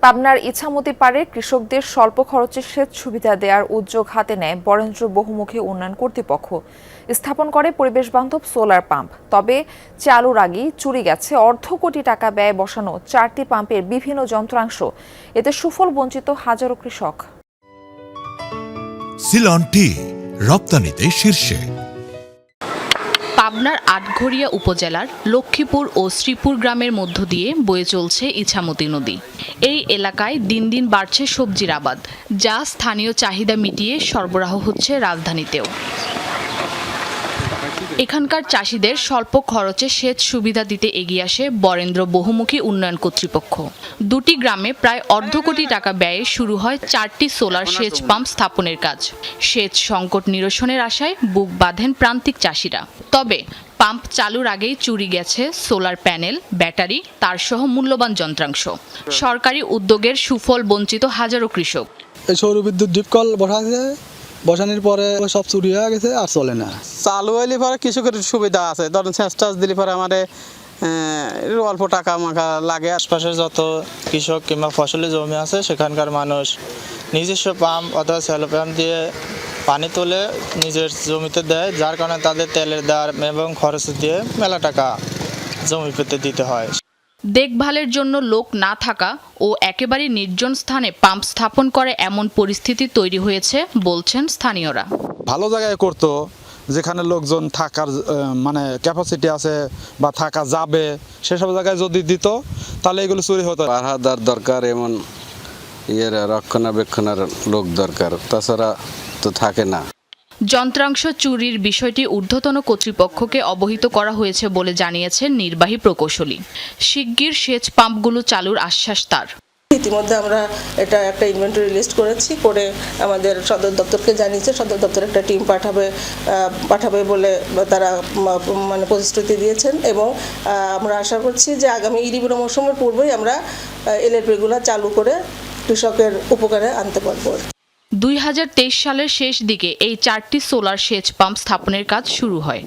পাবনার ইছামতি পাড়ে কৃষকদের স্বল্প খরচে সেচ সুবিধা দেওয়ার উদ্যোগ হাতে নেয় বরেন্দ্র বহুমুখী উন্নয়ন কর্তৃপক্ষ। স্থাপন করে পরিবেশ বান্ধব সোলার পাম্প। তবে চালুর আগেই চুরি গেছে অর্ধ কোটি টাকা ব্যয় বসানো 4টি পাম্পের বিভিন্ন যন্ত্রাংশ। এতে সুফল বঞ্চিত হাজারো কৃষক। সিলন টি রপ্তানিতে শীর্ষে। পাবনার আটঘরিয়া উপজেলার লক্ষ্মীপুর ও শ্রীপুর গ্রামের মধ্য দিয়ে বয়ে চলছে ইছামতি নদী। এই এলাকায় দিন দিন বাড়ছে সবজির আবাদ, যা স্থানীয় চাহিদা মিটিয়ে সরবরাহ হচ্ছে রাজধানীতেও। এখানকার চাষিদের স্বল্প খরচে সেচ সুবিধা দিতে এগিয়ে আসে বরেন্দ্র বহুমুখী উন্নয়ন কর্তৃপক্ষ। দুটি গ্রামে প্রায় অর্ধ কোটি টাকা ব্যয়ে শুরু হয় 4টি সোলার সেচ পাম্প স্থাপনের কাজ। সেচ সংকট নিরসনের আশায় বুক বাঁধেন প্রান্তিক চাষিরা। তবে পাম্প চালুর আগেই চুরি গেছে সোলার প্যানেল, ব্যাটারি, তারসহ মূল্যবান যন্ত্রাংশ। সরকারি উদ্যোগের সুফল বঞ্চিত হাজারো কৃষক। এই সৌর বিদ্যুৎ ডিপকল বসানোর পরে সব চুরি হয়ে গেছে, আর চলে না। চালু হইলে পরে কৃষকের সুবিধা আছে, ধরেন সেচ টাচ দিলে পরে আমাদের অল্প টাকা মাখা লাগে। আশপাশের যত কৃষক কিংবা ফসলি জমি আছে সেখানকার মানুষ নিজস্ব পাম্প অথবা স্যালো পাম্প দিয়ে পানি তুলে নিজের জমিতে দেয়, যার কারণে তাদের তেলের দাম এবং খরচ দিয়ে মেলা টাকা জমি পেতে দিতে হয়। দেখভালের জন্য লোক না থাকা ও একেবারে নির্জন স্থানে পাম্প স্থাপন করে এমন পরিস্থিতি তৈরি হয়েছে বলছেন স্থানীয়রা। ভালো জায়গায় করতো, যেখানে লোকজন থাকার মানে ক্যাপাসিটি আছে বা থাকা যাবে, সেসব জায়গায় যদি দিত তাহলে এগুলো চুরি হতো। পাহারাদার দরকার, এমন রক্ষণাবেক্ষণের লোক দরকার, তাছাড়া তো থাকে না। যন্ত্রাংশ চুরির বিষয়টি ঊর্ধ্বতন কর্তৃপক্ষকে অবহিত করা হয়েছে বলে জানিয়েছেন নির্বাহী প্রকৌশলী। শিগগির সেচ পাম্পগুলো চালুর আশ্বাস তার। ইতিমধ্যে আমরা এটা একটা ইনভেন্টরি লিস্ট করেছি, করে আমাদের সদর দপ্তরকে জানিয়েছে। সদর দপ্তর একটা টিম পাঠাবে বলে তারা মানে প্রতিশ্রুতি দিয়েছেন, এবং আমরা আশা করছি যে আগামী ইরিবুর মৌসুমের পূর্বেই আমরা এলএলপিগুলো চালু করে কৃষকের উপকারে আনতে পারবো। 2023 সালের শেষ দিকে এই 4টি সোলার সেচ পাম্প স্থাপনের কাজ শুরু হয়।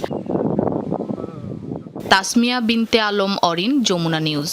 তাসমিয়া বিনতে আলম অরিন, যমুনা নিউজ।